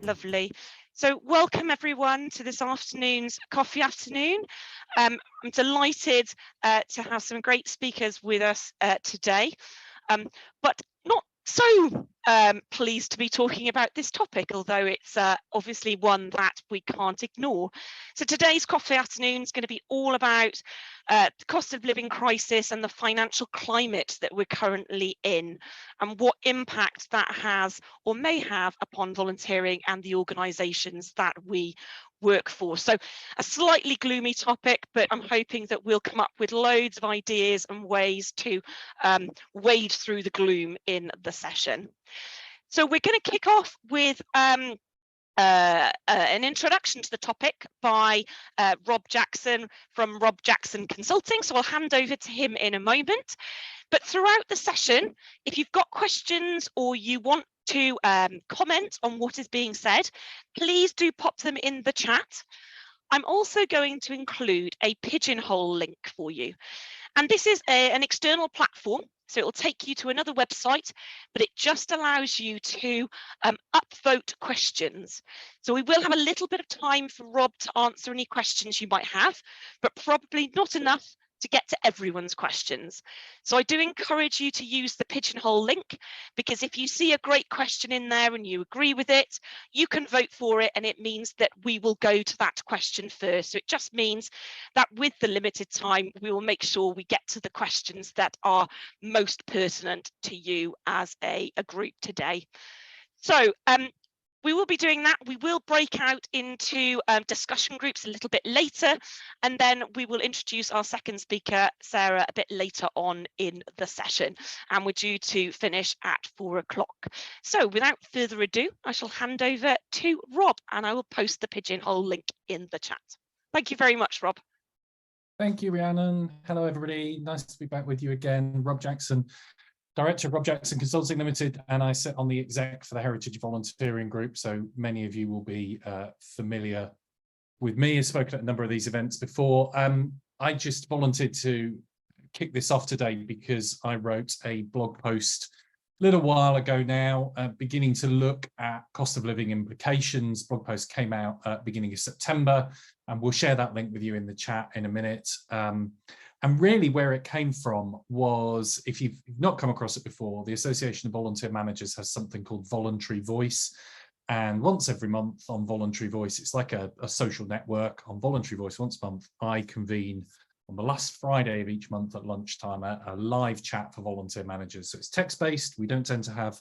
Lovely. So welcome everyone to this afternoon's coffee afternoon. I'm delighted to have some great speakers with us today, but not so pleased to be talking about this topic, although it's obviously one that we can't ignore. So today's coffee afternoon is going to be all about the cost of living crisis and the financial climate that we're currently in, and what impact that has or may have upon volunteering and the organisations that we work for. So a slightly gloomy topic, but I'm hoping that we'll come up with loads of ideas and ways to wade through the gloom in the session. So we're going to kick off with an introduction to the topic by Rob Jackson from Rob Jackson Consulting. So I'll hand over to him in a moment. But throughout the session, if you've got questions or you want to comment on what is being said, please do pop them in the chat. I'm also going to include a Pigeonhole link for you. And this is an external platform, so it will take you to another website, but it just allows you to upvote questions. So we will have a little bit of time for Rob to answer any questions you might have, but probably not enough to get to everyone's questions. So I do encourage you to use the Pigeonhole link, because if you see a great question in there and you agree with it, you can vote for it, and it means that we will go to that question first. So it just means that with the limited time, we will make sure we get to the questions that are most pertinent to you as a group today. So we will be doing that. We will break out into discussion groups a little bit later, and then we will introduce our second speaker, Sarah, a bit later on in the session, and we're due to finish at 4 o'clock. So without further ado, I shall hand over to Rob, and I will post the Pigeonhole link in the chat. Thank you very much, Rob. Thank you, Rhiannon. Hello, everybody. Nice to be back with you again. Rob Jackson, Director of Rob Jackson Consulting Limited, and I sit on the exec for the Heritage Volunteering Group, so many of you will be familiar with me. I've spoken at a number of these events before. I just volunteered to kick this off today because I wrote a blog post a little while ago now, beginning to look at cost of living implications. Blog post came out at the beginning of September, and we'll share that link with you in the chat in a minute. And really where it came from was, if you've not come across it before, the Association of Volunteer Managers has something called Voluntary Voice. And once every month on Voluntary Voice, it's like a social network. On Voluntary Voice once a month, I convene on the last Friday of each month at lunchtime a live chat for volunteer managers. So it's text-based. We don't tend to have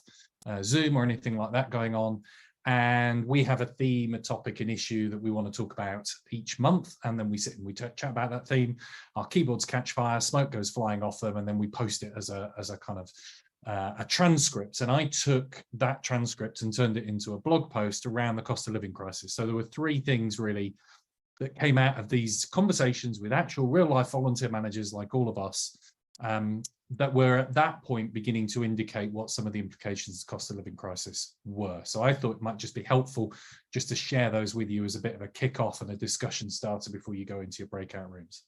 Zoom or anything like that going on. And we have a theme, a topic, an issue that we want to talk about each month. And then we sit and we chat about that theme. Our keyboards catch fire, smoke goes flying off them, and then we post it as a kind of a transcript. And I took that transcript and turned it into a blog post around the cost of living crisis. So there were three things really that came out of these conversations with actual real life volunteer managers like all of us, that were at that point beginning to indicate what some of the implications of the cost of living crisis were. So I thought it might just be helpful just to share those with you as a bit of a kickoff and a discussion starter before you go into your breakout rooms.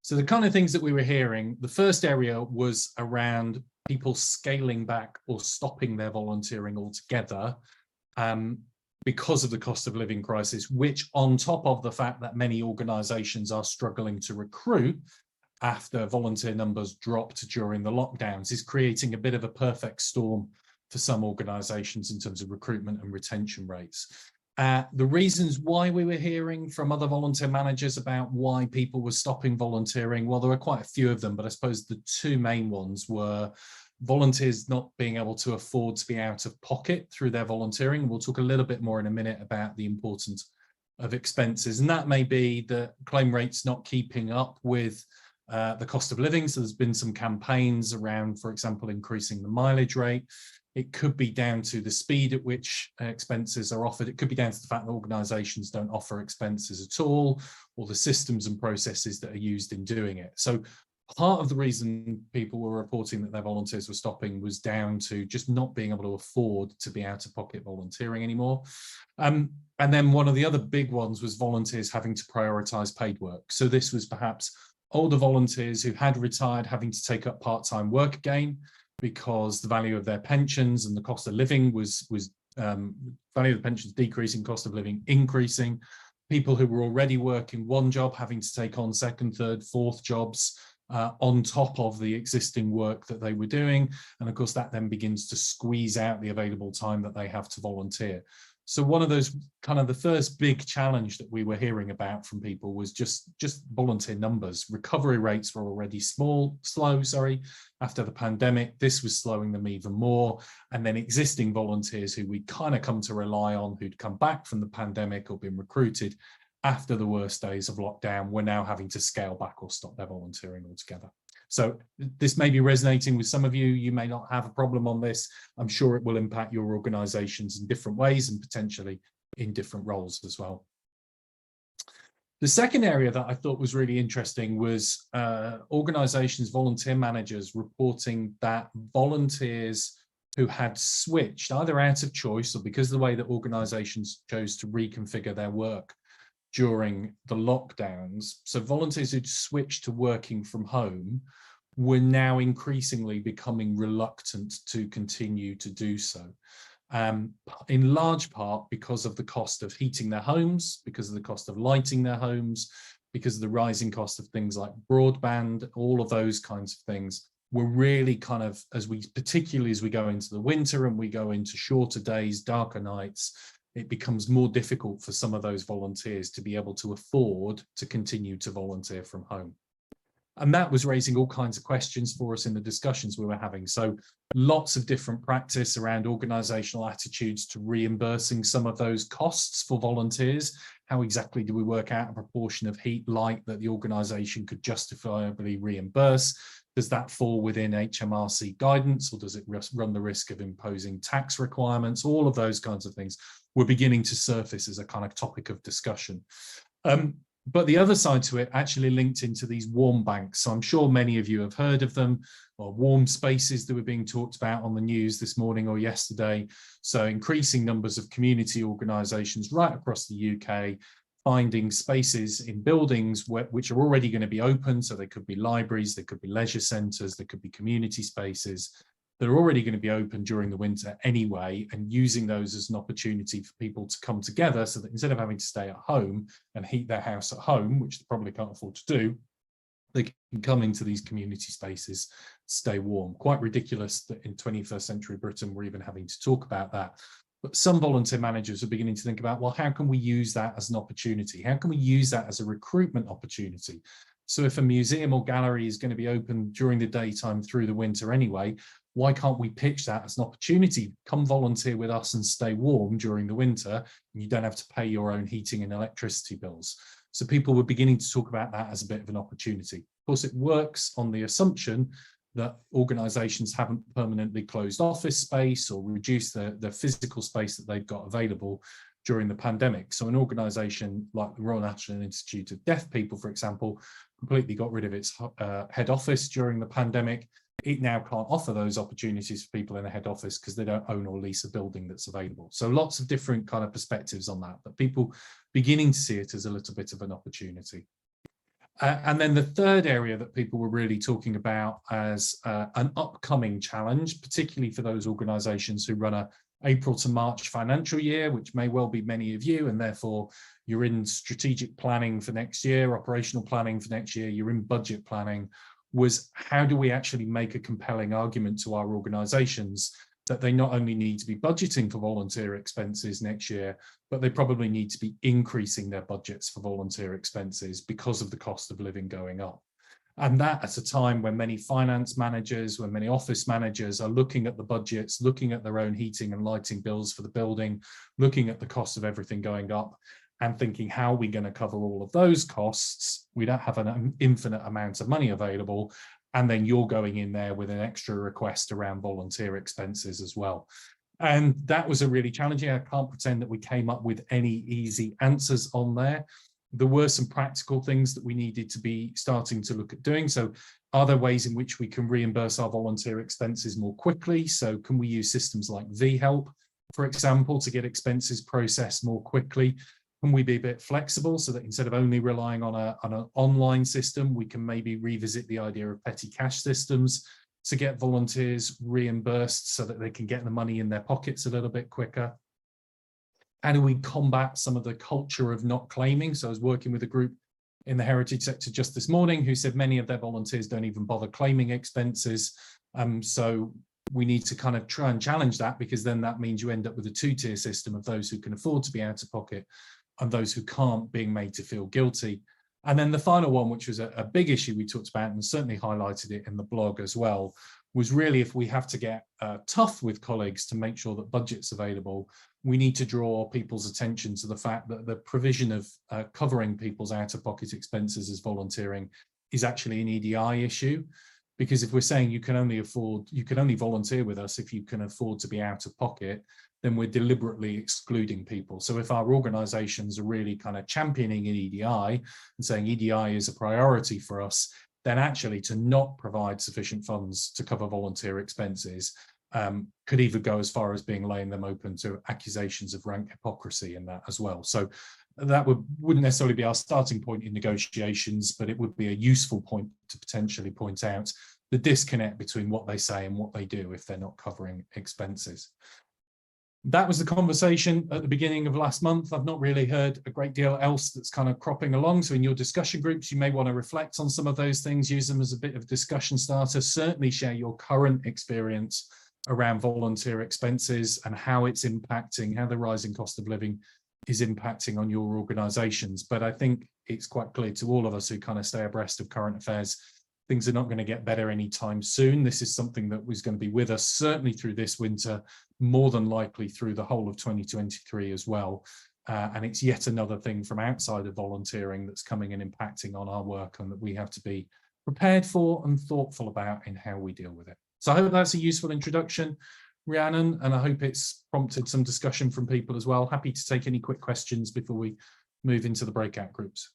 So the kind of things that we were hearing, the first area was around people scaling back or stopping their volunteering altogether because of the cost of living crisis, which on top of the fact that many organisations are struggling to recruit after volunteer numbers dropped during the lockdowns, is creating a bit of a perfect storm for some organisations in terms of recruitment and retention rates. The reasons why we were hearing from other volunteer managers about why people were stopping volunteering, well, there were quite a few of them, but I suppose the two main ones were volunteers not being able to afford to be out of pocket through their volunteering. We'll talk a little bit more in a minute about the importance of expenses, and that may be the claim rates not keeping up with the cost of living. So there's been some campaigns around, for example, increasing the mileage rate. It could be down to the speed at which expenses are offered. It could be down to the fact that organisations don't offer expenses at all, or the systems and processes that are used in doing it. So part of the reason people were reporting that their volunteers were stopping was down to just not being able to afford to be out of pocket volunteering anymore. And then one of the other big ones was volunteers having to prioritise paid work. So this was perhaps older volunteers who had retired having to take up part-time work again because the value of their pensions and the cost of living was value of the pensions decreasing, cost of living increasing. People who were already working one job having to take on second, third, fourth jobs on top of the existing work that they were doing. And of course, that then begins to squeeze out the available time that they have to volunteer. So one of those kind of the first big challenge that we were hearing about from people was just volunteer numbers. Recovery rates were already slow, after the pandemic. This was slowing them even more. And then existing volunteers who we'd kind of come to rely on, who'd come back from the pandemic or been recruited after the worst days of lockdown, were now having to scale back or stop their volunteering altogether. So this may be resonating with some of you. You may not have a problem on this. I'm sure it will impact your organizations in different ways and potentially in different roles as well. The second area that I thought was really interesting was organizations, volunteer managers reporting that volunteers who had switched either out of choice or because of the way that organizations chose to reconfigure their work during the lockdowns. So volunteers who'd switched to working from home were now increasingly becoming reluctant to continue to do so. In large part because of the cost of heating their homes, because of the cost of lighting their homes, because of the rising cost of things like broadband, all of those kinds of things were really kind of, particularly as we go into the winter and we go into shorter days, darker nights, it becomes more difficult for some of those volunteers to be able to afford to continue to volunteer from home. And that was raising all kinds of questions for us in the discussions we were having. So lots of different practice around organizational attitudes to reimbursing some of those costs for volunteers. How exactly do we work out a proportion of heat, light that the organization could justifiably reimburse? Does that fall within HMRC guidance, or does it run the risk of imposing tax requirements? All of those kinds of things were beginning to surface as a kind of topic of discussion. But the other side to it actually linked into these warm banks. So I'm sure many of you have heard of them, or warm spaces that were being talked about on the news this morning or yesterday. So increasing numbers of community organisations right across the UK, finding spaces in buildings which are already going to be open. So they could be libraries, they could be leisure centres, they could be community spaces that are already going to be open during the winter anyway, and using those as an opportunity for people to come together so that instead of having to stay at home and heat their house at home, which they probably can't afford to do, they can come into these community spaces, stay warm. Quite ridiculous that in 21st century Britain we're even having to talk about that. But some volunteer managers are beginning to think about, well, how can we use that as an opportunity? How can we use that as a recruitment opportunity? So if a museum or gallery is going to be open during the daytime through the winter anyway, why can't we pitch that as an opportunity? Come volunteer with us and stay warm during the winter, and you don't have to pay your own heating and electricity bills. So people were beginning to talk about that as a bit of an opportunity. Of course, it works on the assumption that organisations haven't permanently closed office space or reduced the physical space that they've got available during the pandemic. So an organisation like the Royal National Institute of Deaf People, for example, completely got rid of its head office during the pandemic. It now can't offer those opportunities for people in a head office because they don't own or lease a building that's available. So lots of different kind of perspectives on that, but people beginning to see it as a little bit of an opportunity. And then the third area that people were really talking about as an upcoming challenge, particularly for those organisations who run a April to March financial year, which may well be many of you, and therefore you're in strategic planning for next year, operational planning for next year, you're in budget planning, was how do we actually make a compelling argument to our organisations that they not only need to be budgeting for volunteer expenses next year, but they probably need to be increasing their budgets for volunteer expenses because of the cost of living going up. And that at a time when many finance managers, when many office managers are looking at the budgets, looking at their own heating and lighting bills for the building, looking at the cost of everything going up, and thinking, how are we going to cover all of those costs? We don't have an infinite amount of money available. And then you're going in there with an extra request around volunteer expenses as well. And that was a really challenging. I can't pretend that we came up with any easy answers on there. There were some practical things that we needed to be starting to look at doing. So are there ways in which we can reimburse our volunteer expenses more quickly? So can we use systems like vHelp, for example, to get expenses processed more quickly? Can we be a bit flexible so that instead of only relying on an online system, we can maybe revisit the idea of petty cash systems to get volunteers reimbursed so that they can get the money in their pockets a little bit quicker? How do we combat some of the culture of not claiming? So I was working with a group in the heritage sector just this morning who said many of their volunteers don't even bother claiming expenses. So we need to kind of try and challenge that, because then that means you end up with a two-tier system of those who can afford to be out of pocket and those who can't, being made to feel guilty. And then the final one, which was a big issue we talked about and certainly highlighted it in the blog as well, was really if we have to get tough with colleagues to make sure that budget's available, we need to draw people's attention to the fact that the provision of covering people's out-of-pocket expenses as volunteering is actually an EDI issue. Because if we're saying you can only volunteer with us if you can afford to be out of pocket, then we're deliberately excluding people. So if our organizations are really kind of championing an EDI and saying EDI is a priority for us, then actually to not provide sufficient funds to cover volunteer expenses could even go as far as laying them open to accusations of rank hypocrisy in that as well. So that wouldn't necessarily be our starting point in negotiations, but it would be a useful point to potentially point out the disconnect between what they say and what they do if they're not covering expenses. That was the conversation at the beginning of last month. I've not really heard a great deal else that's kind of cropping along. So in your discussion groups, you may want to reflect on some of those things, use them as a bit of discussion starter. Certainly share your current experience around volunteer expenses and how it's impacting, how the rising cost of living is impacting on your organizations. But I think it's quite clear to all of us who kind of stay abreast of current affairs, things are not going to get better anytime soon. This is something that was going to be with us certainly through this winter, more than likely through the whole of 2023 as well. And it's yet another thing from outside of volunteering that's coming and impacting on our work, and that we have to be prepared for and thoughtful about in how we deal with it. So I hope that's a useful introduction, Rhiannon, and I hope it's prompted some discussion from people as well. Happy to take any quick questions before we move into the breakout groups.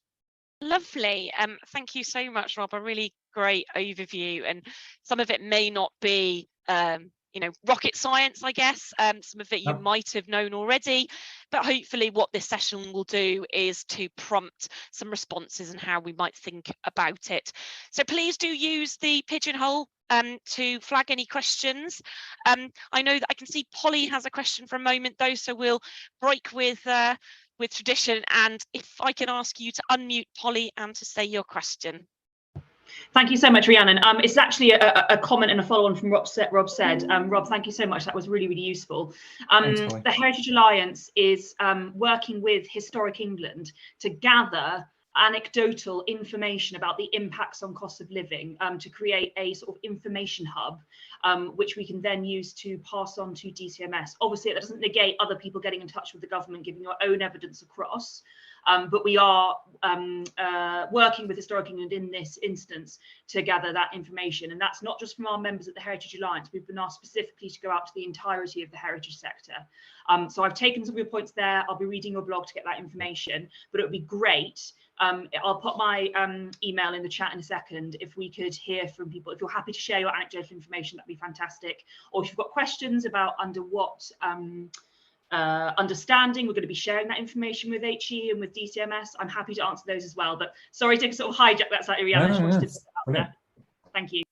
Lovely. Thank you so much, Rob. A really great overview, and some of it may not be rocket science, I guess. Some of it you might have known already, but hopefully what this session will do is to prompt some responses and how we might think about it. So please do use the pigeonhole to flag any questions. I know that I can see Polly has a question for a moment though, so we'll break with tradition, and if I can ask you to unmute, Polly, and to say your question. Thank you so much, Rhiannon. It's actually a comment and a follow-on from Rob said. Rob, thank you so much. That was really, really useful. The Heritage Alliance is working with Historic England to gather anecdotal information about the impacts on cost of living, to create a sort of information hub, which we can then use to pass on to DCMS. Obviously, that doesn't negate other people getting in touch with the government, giving your own evidence across. But we are working with Historic England in this instance to gather that information. And that's not just from our members at the Heritage Alliance. We've been asked specifically to go out to the entirety of the heritage sector. So I've taken some of your points there. I'll be reading your blog to get that information, but it would be great. I'll put my email in the chat in a second. If we could hear from people, if you're happy to share your anecdotal information, that'd be fantastic. Or if you've got questions about under what understanding we're going to be sharing that information with HE and with DCMS, I'm happy to answer those as well. But sorry to sort of hijack that slightly, Rhiannon. I just wanted to put that out there. Thank you.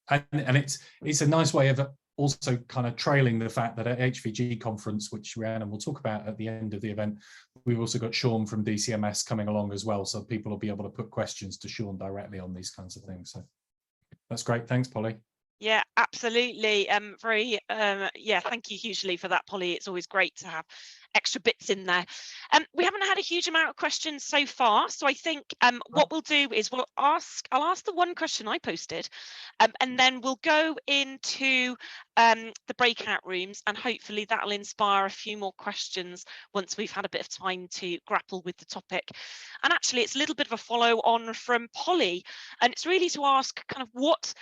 And it's a nice way of also kind of trailing the fact that at HVG conference, which Rhiannon will talk about at the end of the event, we've also got Sean from DCMS coming along as well, so people will be able to put questions to Sean directly on these kinds of things. So that's great. Thanks, Polly. Yeah, absolutely. Thank you hugely for that, Polly. It's always great to have extra bits in there. We haven't had a huge amount of questions so far, so I think what we'll do is I'll ask the one question I posted, and then we'll go into the breakout rooms, and hopefully that'll inspire a few more questions once we've had a bit of time to grapple with the topic. And actually, it's a little bit of a follow on from Polly, and it's really to ask kind of what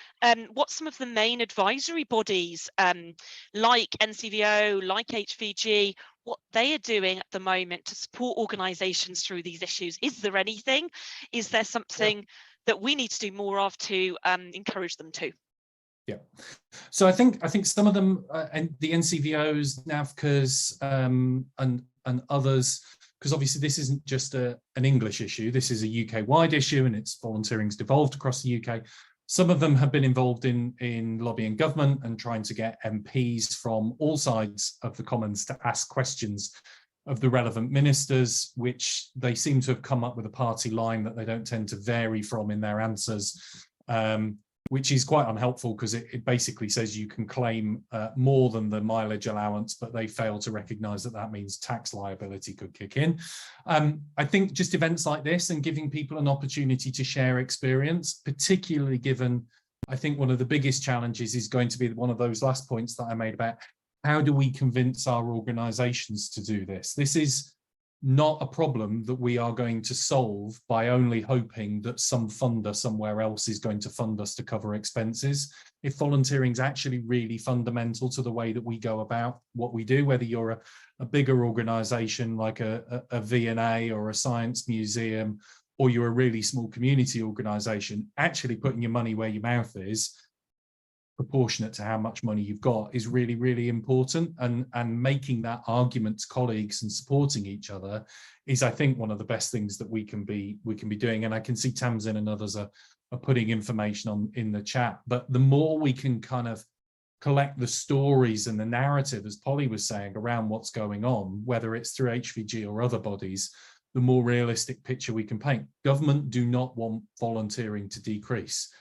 some of the main advisory bodies like NCVO, like HVG, what they are doing at the moment to support organisations through these issues. Is there anything? Is there something that we need to do more of to encourage them to? Yeah, so I think some of them, and the NCVOs, NAVCAs, and others, because obviously this isn't just an English issue, this is a UK-wide issue, and it's volunteering's devolved across the UK. Some of them have been involved in lobbying government and trying to get MPs from all sides of the Commons to ask questions of the relevant ministers, which they seem to have come up with a party line that they don't tend to vary from in their answers, which is quite unhelpful, because it basically says you can claim more than the mileage allowance, but they fail to recognise that that means tax liability could kick in. I think just events like this and giving people an opportunity to share experience, particularly given, I think one of the biggest challenges is going to be one of those last points that I made about how do we convince our organisations to do this? This is not a problem that we are going to solve by only hoping that some funder somewhere else is going to fund us to cover expenses. If volunteering is actually really fundamental to the way that we go about what we do, whether you're a bigger organisation like a V&A or a science museum, or you're a really small community organisation, actually putting your money where your mouth is, proportionate to how much money you've got, is really, really important, and making that argument to colleagues and supporting each other is, I think, one of the best things that we can be doing. And I can see Tamsin and others are putting information in the chat, but the more we can kind of collect the stories and the narrative, as Polly was saying, around what's going on, whether it's through HVG or other bodies, the more realistic picture we can paint. Government do not want volunteering to decrease.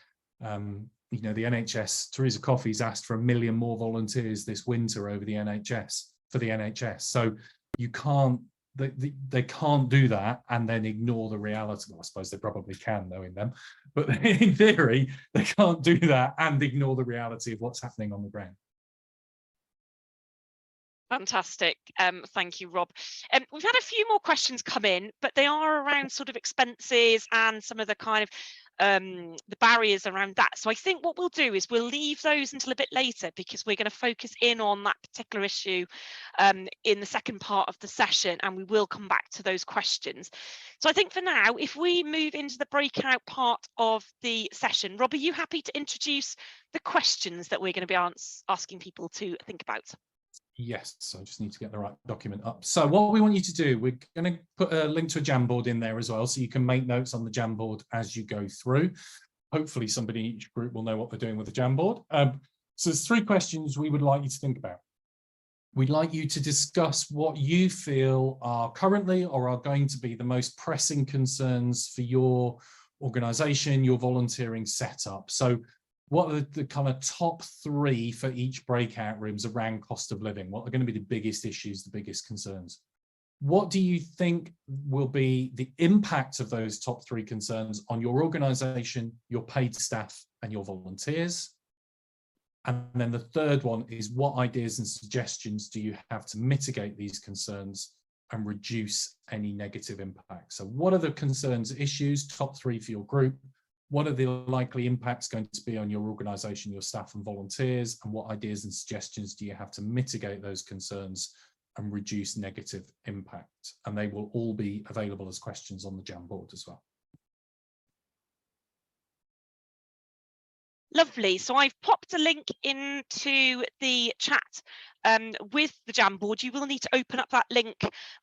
You know, the NHS, Theresa Coffey's asked for 1 million more volunteers this winter over the NHS, for the NHS. So you can't, they can't do that and then ignore the reality. Well, I suppose they probably can, knowing them, but in theory, they can't do that and ignore the reality of what's happening on the ground. Fantastic. Thank you, Rob. We've had a few more questions come in, but they are around sort of expenses and some of the kind of the barriers around that. So I think what we'll do is we'll leave those until a bit later, because we're going to focus in on that particular issue in the second part of the session, and we will come back to those questions. So I think for now, if we move into the breakout part of the session, Rob, are you happy to introduce the questions that we're going to be asking people to think about? Yes, so I just need to get the right document up. So what we want you to do, we're going to put a link to a Jamboard in there as well, so you can make notes on the Jamboard as you go through. Hopefully somebody in each group will know what they're doing with the Jamboard. So there's 3 questions we would like you to think about. We'd like you to discuss what you feel are currently or are going to be the most pressing concerns for your organisation, your volunteering setup. So what are the kind of top 3 for each breakout rooms around cost of living? What are going to be the biggest issues, the biggest concerns? What do you think will be the impact of those top 3 concerns on your organisation, your paid staff and your volunteers? And then the third one is, what ideas and suggestions do you have to mitigate these concerns and reduce any negative impact? So what are the concerns, issues, top 3 for your group? What are the likely impacts going to be on your organisation, your staff and volunteers? And what ideas and suggestions do you have to mitigate those concerns and reduce negative impact? And they will all be available as questions on the Jamboard as well. Lovely. So I've popped a link into the chat with the Jamboard. You will need to open up that link,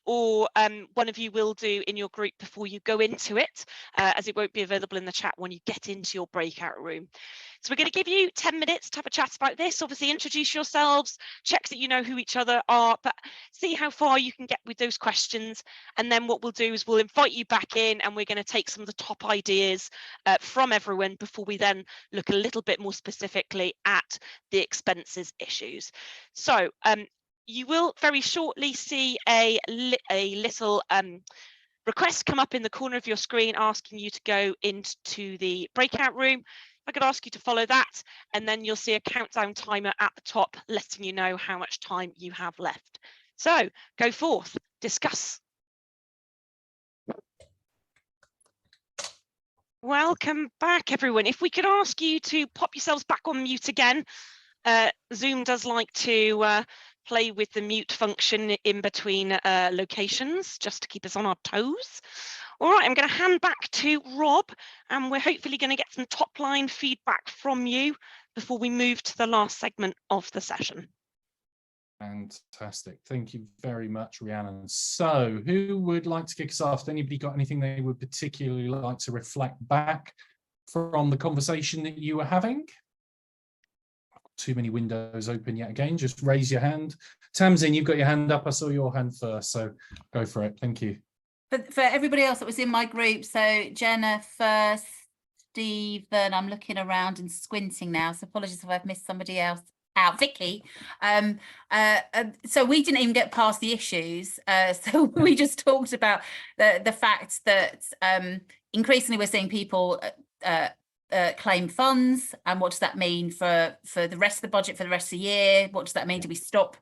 or one of you will do in your group before you go into it, as it won't be available in the chat when you get into your breakout room. So we're going to give you 10 minutes to have a chat about this. Obviously, introduce yourselves, check that you know who each other are, but see how far you can get with those questions. And then what we'll do is we'll invite you back in, and we're going to take some of the top ideas from everyone before we then look a little bit more specifically at the expenses issues. So you will very shortly see a little request come up in the corner of your screen asking you to go into the breakout room. I could ask you to follow that, and then you'll see a countdown timer at the top letting you know how much time you have left. So go forth, discuss. Welcome back, everyone. If we could ask you to pop yourselves back on mute again. Zoom does like to play with the mute function in between locations, just to keep us on our toes. All right, I'm going to hand back to Rob, and we're hopefully going to get some top line feedback from you before we move to the last segment of the session. Fantastic. Thank you very much, Rhiannon. So who would like to kick us off? Has anybody got anything they would particularly like to reflect back from the conversation that you were having? Too many windows open yet again. Just raise your hand. Tamsin, you've got your hand up. I saw your hand first, so go for it. Thank you. For everybody else that was in my group, so Jennifer, Stephen, I'm looking around and squinting now, so apologies if I've missed somebody else out. Vicky, so we didn't even get past the issues, so we just talked about the fact that increasingly we're seeing people claim funds, and what does that mean for the rest of the budget for the rest of the year? What does that mean? Do we stop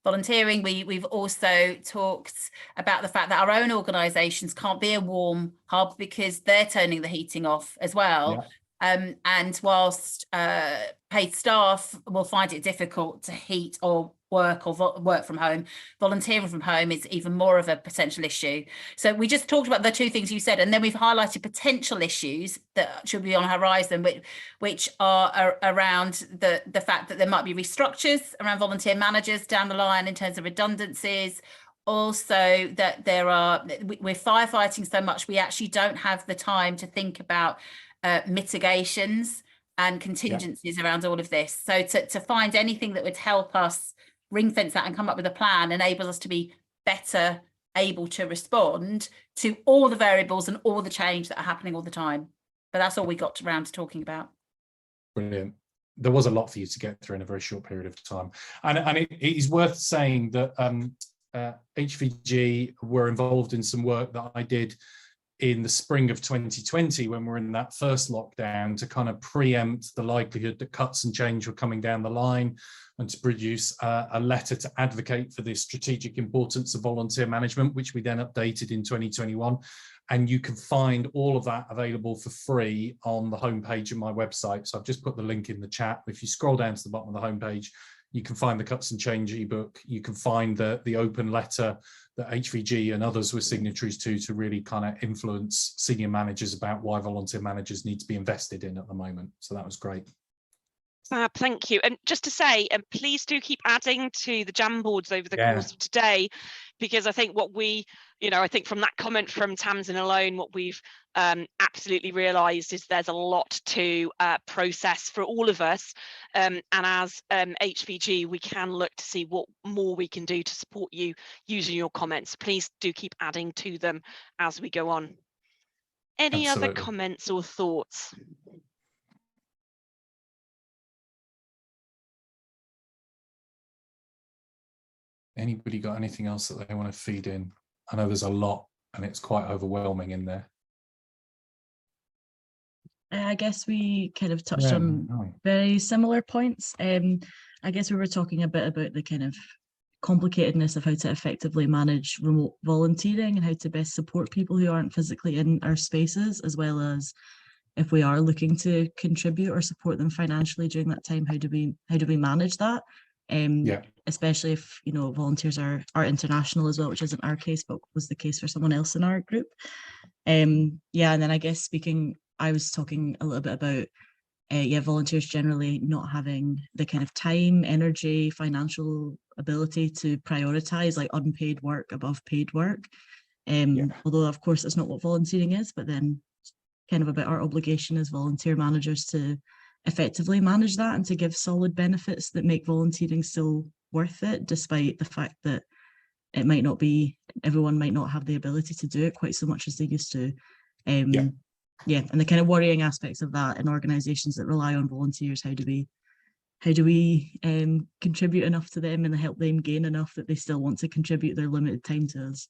volunteering? We've also talked about the fact that our own organisations can't be a warm hub because they're turning the heating off as well. Yeah. And whilst paid staff will find it difficult to heat or work from home, volunteering from home is even more of a potential issue. So we just talked about the two things you said, and then we've highlighted potential issues that should be on the horizon, which are around the fact that there might be restructures around volunteer managers down the line in terms of redundancies. Also that we're firefighting so much, we actually don't have the time to think about mitigations and contingencies around all of this. So to find anything that would help us ring fence that and come up with a plan enables us to be better able to respond to all the variables and all the change that are happening all the time. But that's all we got around to talking about. Brilliant. There was a lot for you to get through in a very short period of time. And it is worth saying that HVG were involved in some work that I did in the spring of 2020 when we're in that first lockdown to kind of preempt the likelihood that cuts and change were coming down the line, and to produce a letter to advocate for the strategic importance of volunteer management, which we then updated in 2021. And you can find all of that available for free on the homepage of my website. So I've just put the link in the chat. If you scroll down to the bottom of the homepage, you can find the Cuts and Change ebook. You can find the open letter that HVG and others were signatories to really kind of influence senior managers about why volunteer managers need to be invested in at the moment. So that was great. Thank you. And just to say, please do keep adding to the Jamboards over the course of today, because I think I think from that comment from Tamsin alone, what we've absolutely realised is there's a lot to process for all of us. And as HVG, we can look to see what more we can do to support you using your comments. Please do keep adding to them as we go on. Any other comments or thoughts? Anybody got anything else that they want to feed in? I know there's a lot and it's quite overwhelming in there. I guess we kind of touched on very similar points. I guess we were talking a bit about the kind of complicatedness of how to effectively manage remote volunteering and how to best support people who aren't physically in our spaces, as well as if we are looking to contribute or support them financially during that time, how do we manage that? Especially if volunteers are international as well, which isn't our case but was the case for someone else in our group. And then I guess I was talking a little bit about volunteers generally not having the kind of time, energy, financial ability to prioritize like unpaid work above paid work, although of course it's not what volunteering is, but then kind of about our obligation as volunteer managers to effectively manage that and to give solid benefits that make volunteering still worth it, despite the fact that everyone might not have the ability to do it quite so much as they used to. And the kind of worrying aspects of that in organizations that rely on volunteers, how do we contribute enough to them and help them gain enough that they still want to contribute their limited time to us?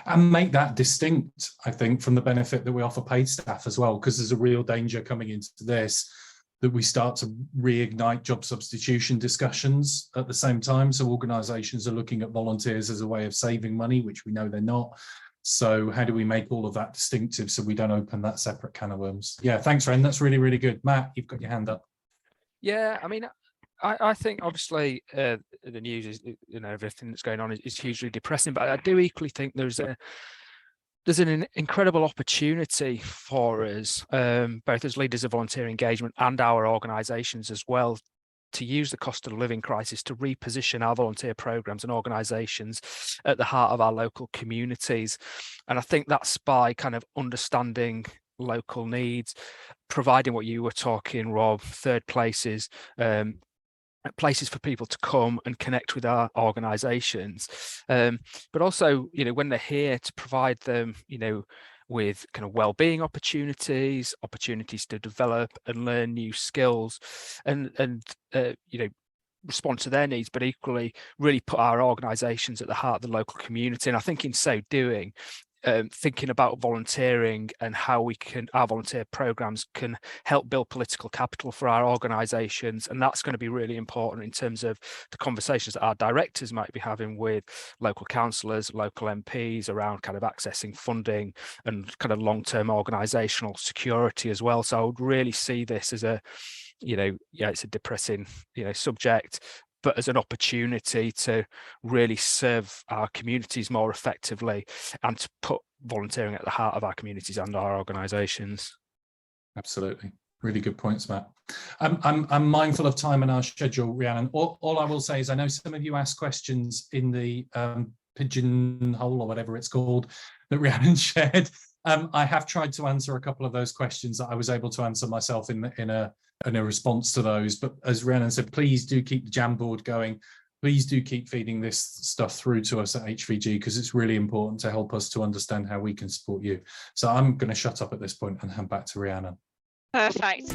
And make that distinct, I think, from the benefit that we offer paid staff as well, because there's a real danger coming into this that we start to reignite job substitution discussions at the same time. So organisations are looking at volunteers as a way of saving money, which we know they're not. So how do we make all of that distinctive so we don't open that separate can of worms? Thanks, Ren. That's really, really good. Matt, you've got your hand up. I mean, I think obviously the news is, everything that's going on is hugely depressing, but I do equally think there's an incredible opportunity for us, both as leaders of volunteer engagement and our organisations as well, to use the cost of living crisis to reposition our volunteer programs and organisations at the heart of our local communities. And I think that's by kind of understanding local needs, providing what you were talking, Rob, third places, places for people to come and connect with our organisations, but also, you know, when they're here, to provide them, you know, with kind of well-being opportunities to develop and learn new skills, and you know, respond to their needs, but equally really put our organisations at the heart of the local community. And I think in so doing, thinking about volunteering and how our volunteer programs can help build political capital for our organisations. And that's going to be really important in terms of the conversations that our directors might be having with local councillors, local MPs around kind of accessing funding and kind of long-term organisational security as well. So I would really see this as a, you know, yeah, it's a depressing, you know, subject, but as an opportunity to really serve our communities more effectively and to put volunteering at the heart of our communities and our organisations. Absolutely. Really good points, Matt. I'm mindful of time and our schedule, Rhiannon. All I will say is I know some of you asked questions in the pigeonhole or whatever it's called that Rhiannon shared. I have tried to answer a couple of those questions that I was able to answer myself in a response to those. But as Rhiannon said, please do keep the Jamboard going. Please do keep feeding this stuff through to us at HVG, because it's really important to help us to understand how we can support you. So I'm going to shut up at this point and hand back to Rhiannon. Perfect.